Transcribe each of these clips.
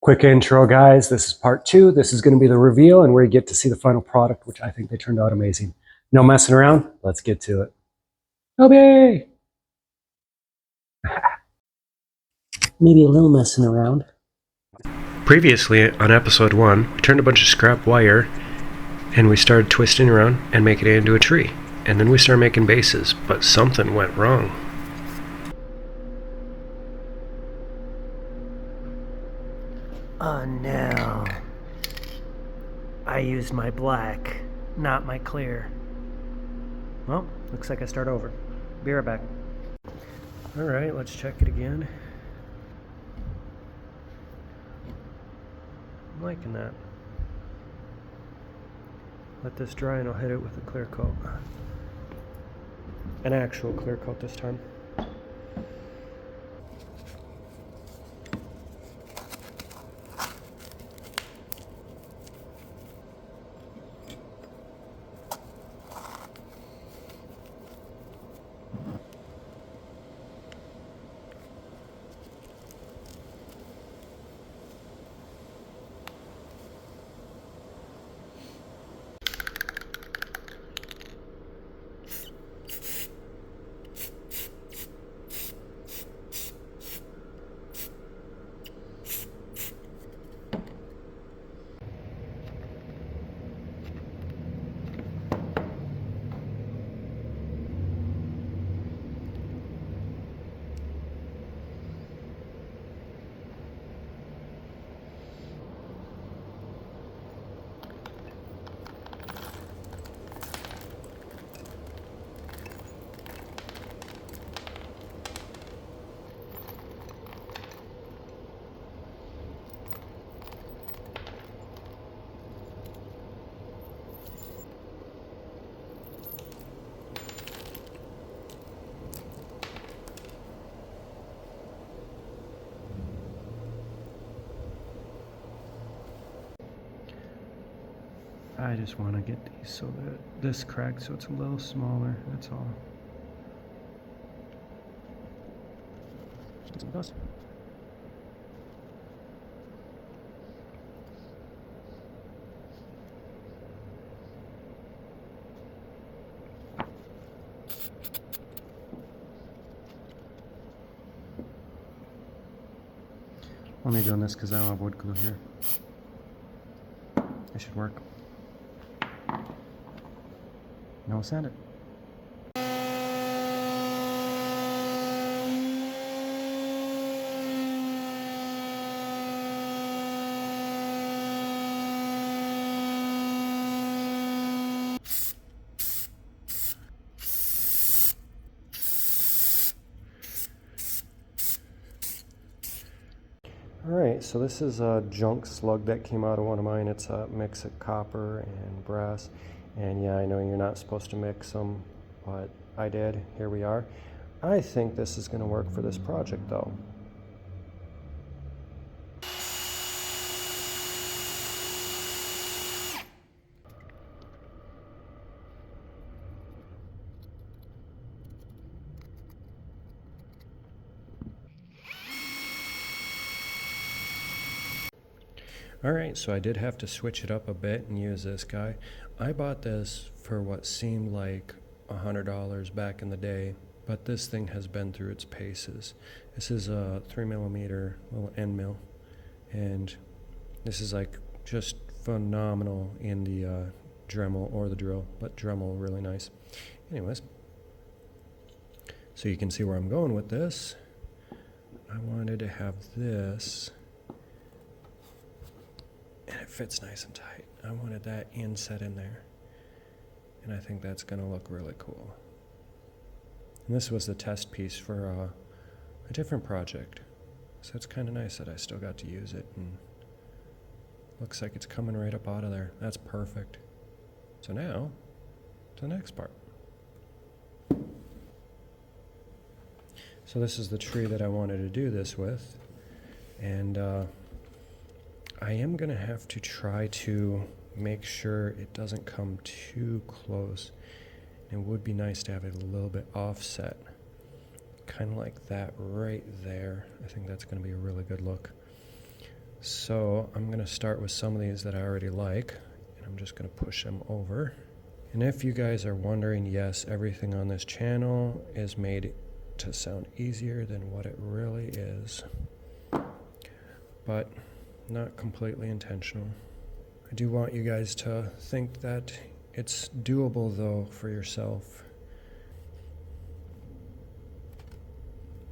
Quick intro, guys. This is part 2. This is going to be the reveal and where you get to see the final product, which I think they turned out amazing. No messing around. Let's get to it. Obey! Maybe a little messing around. Previously, on episode 1, we turned a bunch of scrap wire and we started twisting around and making it into a tree. And then we started making bases, but something went wrong. Oh no. I used my black, not my clear. Well, looks like I start over. Be right back. Alright, let's check it again. I'm liking that. Let this dry and I'll hit it with a clear coat. An actual clear coat this time. I just want to get these so that this cracked so it's a little smaller, that's all. Let's get some dust. Only doing this because I don't have wood glue here. It should work. No, sand it. Alright, so this is a junk slug that came out of one of mine. It's a mix of copper and brass. And yeah, I know you're not supposed to mix them, but I did. Here we are. I think this is going to work for this project though. Alright, so I did have to switch it up a bit and use this guy. I bought this for what seemed like $100 back in the day, but this thing has been through its paces. This is a 3mm little end mill, and this is like just phenomenal in the Dremel or the drill, but Dremel really nice. Anyways, so you can see where I'm going with this. I wanted to have this, and it fits nice and tight. I wanted that inset in there, and I think that's going to look really cool. And this was the test piece for a different project, so it's kind of nice that I still got to use it, and looks like it's coming right up out of there. That's perfect. So now, to the next part. So this is the tree that I wanted to do this with, and I am going to have to try to make sure it doesn't come too close. It would be nice to have it a little bit offset, kind of like that right there. I think that's going to be a really good look. So I'm going to start with some of these that I already like, and I'm just going to push them over. And if you guys are wondering, yes, everything on this channel is made to sound easier than what it really is, but not completely intentional. I do want you guys to think that it's doable though for yourself.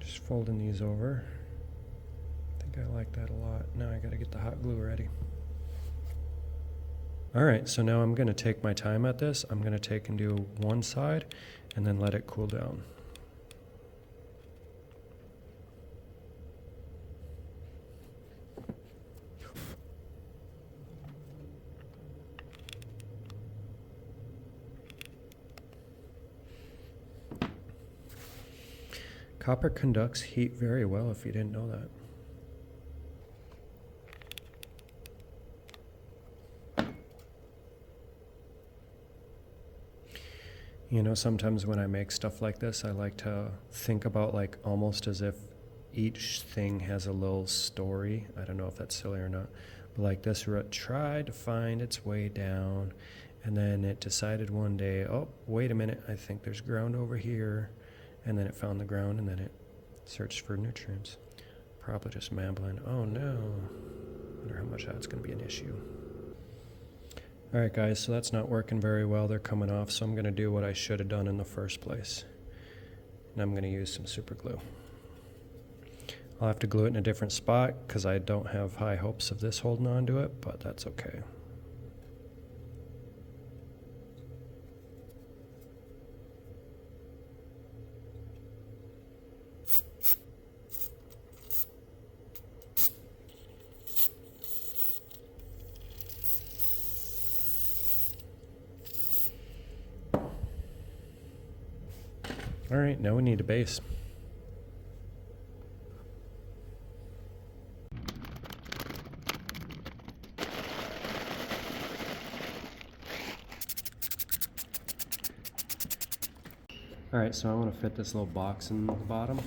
Just folding these over. I think I like that a lot. Now I gotta get the hot glue ready. Alright, so now I'm gonna take my time at this. I'm gonna take and do one side and then let it cool down. Copper conducts heat very well if you didn't know that. You know, sometimes when I make stuff like this, I like to think about like almost as if each thing has a little story. I don't know if that's silly or not, but like this root tried to find its way down, and then it decided one day, oh, wait a minute, I think there's ground over here, and then it found the ground, and then it searched for nutrients. Probably just mambling. Oh no, wonder how much that's going to be an issue. Alright guys, so that's not working very well. They're coming off, so I'm going to do what I should have done in the first place. And I'm going to use some super glue. I'll have to glue it in a different spot because I don't have high hopes of this holding on to it, but that's okay. Alright, now we need a base. Alright, so I want to fit this little box in the bottom,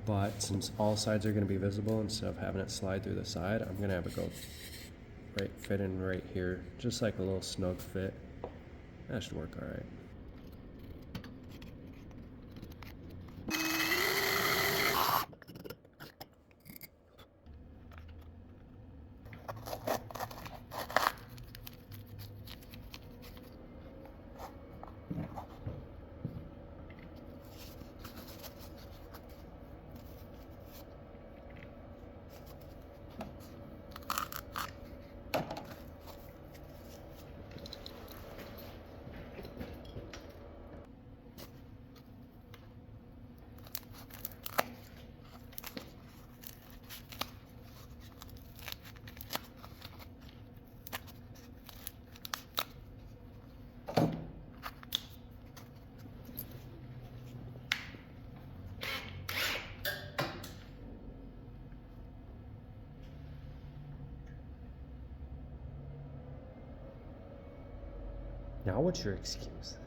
but since all sides are going to be visible, instead of having it slide through the side, I'm going to have it go fit in right here, just like a little snug fit. That should work alright. Now what's your excuse?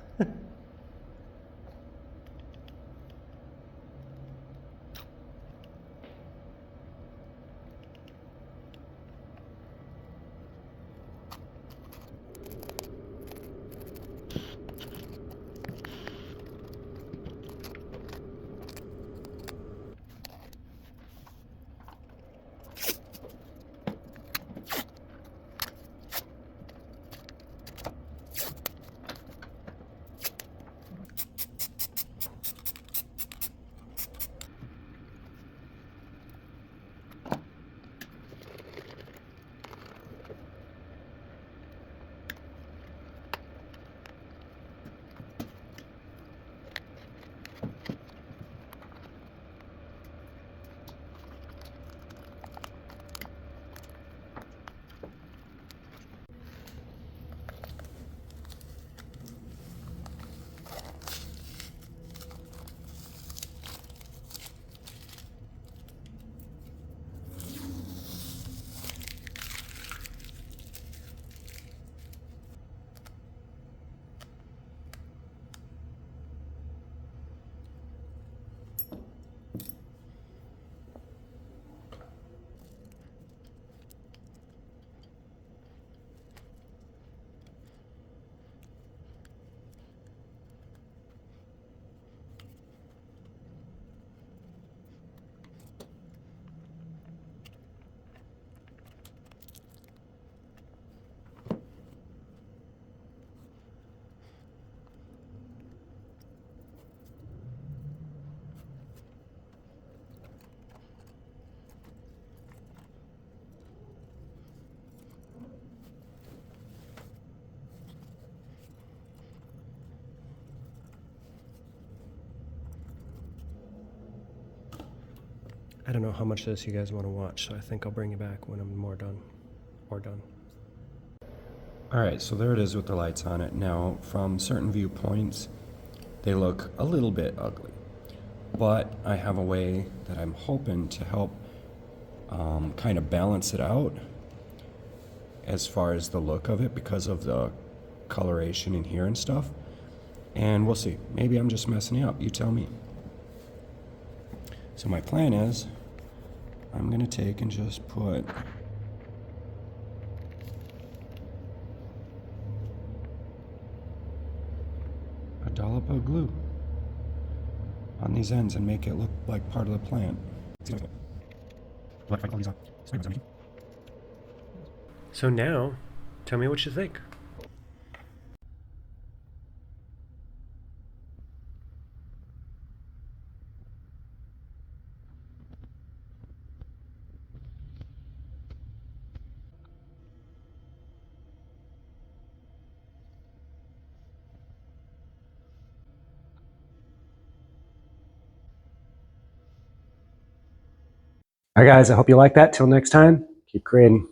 I don't know how much of this you guys want to watch, so I think I'll bring you back when I'm more done. Alright, so there it is with the lights on it. Now, from certain viewpoints, they look a little bit ugly. But I have a way that I'm hoping to help kind of balance it out as far as the look of it because of the coloration in here and stuff. And we'll see. Maybe I'm just messing it up. You tell me. So my plan is I'm going to take and just put a dollop of glue on these ends and make it look like part of the plant. So now, tell me what you think. All right, guys, I hope you like that. Till next time, keep creating.